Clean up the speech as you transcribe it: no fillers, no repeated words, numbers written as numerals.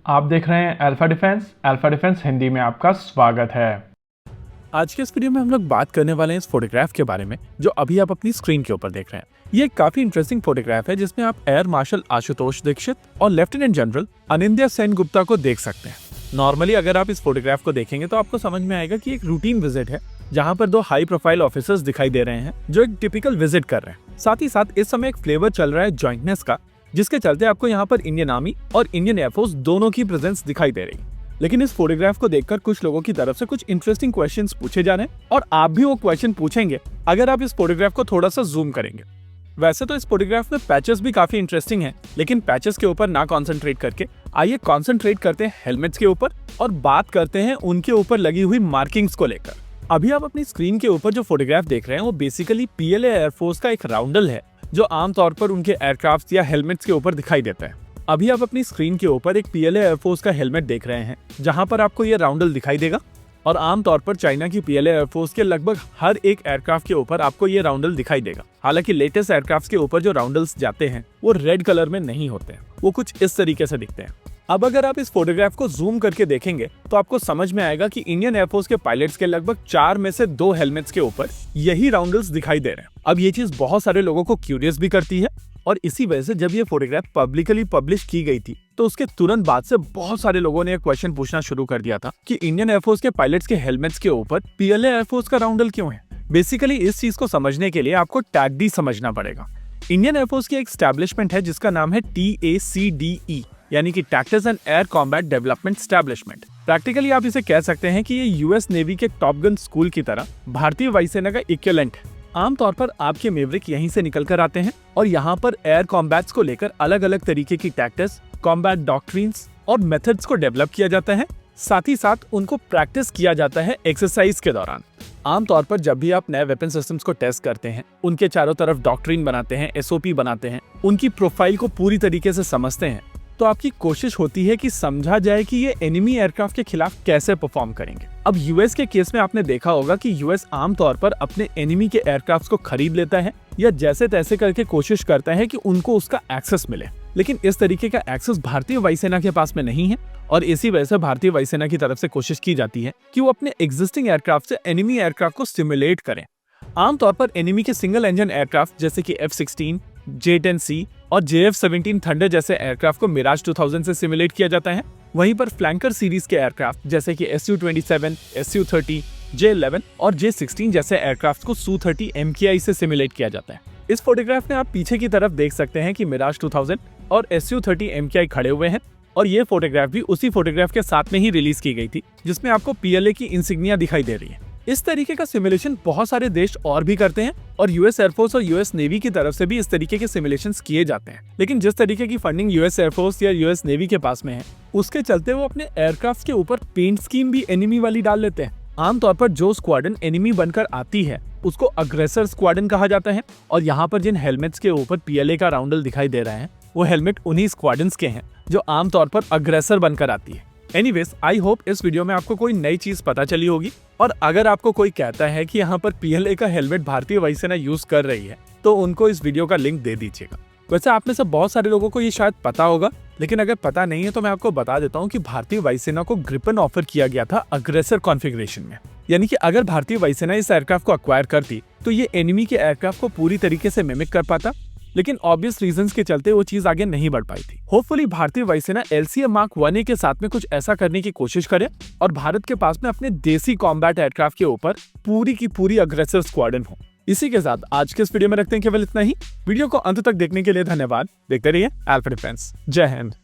आप देख रहे हैं अल्फा डिफेंस हिंदी में आपका स्वागत है। आज के इस वीडियो में हम लोग बात करने वाले हैं इस फोटोग्राफ के बारे में जो अभी आप अपनी स्क्रीन के ऊपर देख रहे हैं। ये एक काफी इंटरेस्टिंग फोटोग्राफ है जिसमें आप एयर मार्शल आशुतोष दीक्षित और लेफ्टिनेंट जनरल अनिंद्य सेन गुप्ता को देख सकते हैं। नॉर्मली अगर आप इस फोटोग्राफ को देखेंगे तो आपको समझ में आएगा कि एक रूटीन विजिट है जहाँ पर दो हाई प्रोफाइल ऑफिसर्स दिखाई दे रहे हैं जो एक टिपिकल विजिट कर रहे हैं। साथ ही साथ इस समय एक फ्लेवर चल रहा है जॉइंटनेस का, जिसके चलते आपको यहाँ पर इंडियन आर्मी और इंडियन एयरफोर्स दोनों की प्रेजेंस दिखाई दे रही। लेकिन इस फोटोग्राफ को देखकर कुछ लोगों की तरफ से कुछ इंटरेस्टिंग क्वेश्चंस पूछे जा रहे हैं और आप भी वो क्वेश्चन पूछेंगे अगर आप इस फोटोग्राफ को थोड़ा सा जूम करेंगे। वैसे तो इस फोटोग्राफ में पैचेस भी काफी इंटरेस्टिंग हैं, लेकिन पैचेस के ऊपर ना कॉन्सेंट्रेट करके आइए कॉन्सेंट्रेट करते हैं हेलमेट्स के ऊपर और बात करते हैं उनके ऊपर लगी हुई मार्किंग्स को लेकर। अभी आप अपनी स्क्रीन के ऊपर जो फोटोग्राफ देख रहे हैं वो बेसिकली पीएलए एयरफोर्स का एक राउंडल है जो आमतौर पर उनके एयरक्राफ्ट या हेलमेट्स के ऊपर दिखाई देता है। अभी आप अपनी स्क्रीन के ऊपर एक पीएलए एयरफोर्स का हेलमेट देख रहे हैं जहां पर आपको ये राउंडल दिखाई देगा और आमतौर पर चाइना की पीएलए एयरफोर्स के लगभग हर एक एयरक्राफ्ट के ऊपर आपको ये राउंडल दिखाई देगा। हालांकि लेटेस्ट एयरक्राफ्ट के ऊपर जो राउंडल्स जाते हैं वो रेड कलर में नहीं होते हैं, वो कुछ इस तरीके से दिखते हैं। अब अगर आप इस फोटोग्राफ को जूम करके देखेंगे तो आपको समझ में आएगा कि इंडियन एयरफोर्स के पायलट्स के लगभग 4 में से 2 हेलमेट्स के ऊपर यही राउंडल्स दिखाई दे रहे हैं। अब ये चीज बहुत सारे लोगों को क्यूरियस भी करती है और इसी वजह से जब ये फोटोग्राफ पब्लिकली पब्लिश की गई थी तो उसके तुरंत बाद से बहुत सारे लोगों ने एक क्वेश्चन पूछना शुरू कर दिया था कि इंडियन एयरफोर्स के पायलट्स के हेलमेट्स के ऊपर पीएलए एयरफोर्स का राउंडल क्यों है। बेसिकली इस चीज को समझने के लिए आपको टैगडी समझना पड़ेगा। इंडियन एयरफोर्स की एक एस्टैब्लिशमेंट है जिसका नाम है TACDE, यानी कि tactics and air combat development establishment. Practically आप इसे कह सकते हैं कि ये यूएस नेवी के टॉप गन स्कूल की तरह भारतीय वायुसेना का इक्विवेलेंट है। आमतौर पर आपके मेवरिक यहीं से निकल कर आते हैं और यहाँ पर एयर कॉम्बैट्स को लेकर अलग अलग तरीके की टैक्टिक्स, कॉम्बैट डॉक्ट्रिन्स और मेथड्स को डेवलप किया जाता है। साथ ही साथ उनको प्रैक्टिस किया जाता है एक्सरसाइज के दौरान। आमतौर पर जब भी आप नए वेपन सिस्टम्स को टेस्ट करते हैं, उनके चारों तरफ डॉक्ट्रिन बनाते हैं, SOP बनाते हैं, उनकी प्रोफाइल को पूरी तरीके से समझते हैं, तो आपकी कोशिश होती है कि समझा जाए कि ये एनिमी एयरक्राफ्ट के खिलाफ कैसे परफॉर्म करेंगे। अब यूएस के केस में आपने देखा होगा कि यूएस आमतौर पर अपने एनिमी के एयरक्राफ्ट को खरीद लेता है या जैसे तैसे करके कोशिश करता है कि उनको उसका एक्सेस मिले, लेकिन इस तरीके का एक्सेस भारतीय वायुसेना के पास में नहीं है और इसी वजह से भारतीय वायुसेना की तरफ से कोशिश की जाती है कि वो अपने एग्जिस्टिंग एयरक्राफ्ट से एनिमी एयरक्राफ्ट को सिमुलेट करें। आमतौर पर एनिमी के सिंगल इंजन एयरक्राफ्ट जैसे कि F-16, J-10C और JF-17 थंडर जैसे एयरक्राफ्ट को मिराज 2000 से सिमुलेट किया जाता है। वहीं पर फ्लैंकर सीरीज के एयरक्राफ्ट जैसे कि Su-27, Su-30, J-11 और J-16 जैसे एयरक्राफ्ट को Su-30 MKI से सिमुलेट किया जाता है। इस फोटोग्राफ में आप पीछे की तरफ देख सकते हैं कि मिराज 2000 और Su-30 MKI खड़े हुए हैं और ये फोटोग्राफ भी उसी फोटोग्राफ के साथ में ही रिलीज की गई थी जिसमें आपको पीएलए की इंसिग्निया दिखाई दे रही है। इस तरीके का सिमुलेशन बहुत सारे देश और भी करते हैं और यूएस एयरफोर्स और यूएस नेवी की तरफ से भी इस तरीके के सिमुलेशंस किए जाते हैं। लेकिन जिस तरीके की फंडिंग यूएस एयरफोर्स या यूएस नेवी के पास में है, उसके चलते वो अपने एयरक्राफ्ट के ऊपर पेंट स्कीम भी एनिमी वाली डाल लेते हैं। आमतौर पर जो स्क्वाड्रन एनिमी बनकर आती है उसको अग्रेसर स्क्वाड्रन कहा जाता है और यहाँ पर जिन हेलमेट्स के ऊपर पीएलए का राउंडल दिखाई दे रहा है वो हेलमेट उन्हीं स्क्वाड्रन्स के हैं जो आमतौर पर अग्रेसर बनकर आती है। एनीवेज, आई होप इस वीडियो में आपको कोई नई चीज पता चली होगी और अगर आपको कोई कहता है कि यहाँ पर पीएलए का हेलमेट भारतीय वायुसेना यूज कर रही है तो उनको इस वीडियो का लिंक दे दीजिएगा। वैसे आप में से बहुत सारे लोगों को ये शायद पता होगा, लेकिन अगर पता नहीं है तो मैं आपको बता देता हूँ कि भारतीय वायुसेना को ग्रिपन ऑफर किया गया था अग्रेसर कॉन्फ़िगरेशन में। यानी कि अगर भारतीय वायुसेना इस एयरक्राफ्ट को अक्वायर करती तो ये एनिमी के एयरक्राफ्ट को पूरी तरीके से मिमिक कर पाता, लेकिन ऑब्वियस रीजंस के चलते वो चीज आगे नहीं बढ़ पाई थी। होपफुली भारतीय वायुसेना LCA Mark 1A के साथ में कुछ ऐसा करने की कोशिश करे और भारत के पास में अपने देसी कॉम्बैट एयरक्राफ्ट के ऊपर पूरी की पूरी अग्रेसर स्क्वाड्रन हो। इसी के साथ आज के इस वीडियो में रखते हैं केवल इतना ही। वीडियो को अंत तक देखने के लिए धन्यवाद। देखते रहिए अल्फा डिफेंस। जय हिंद।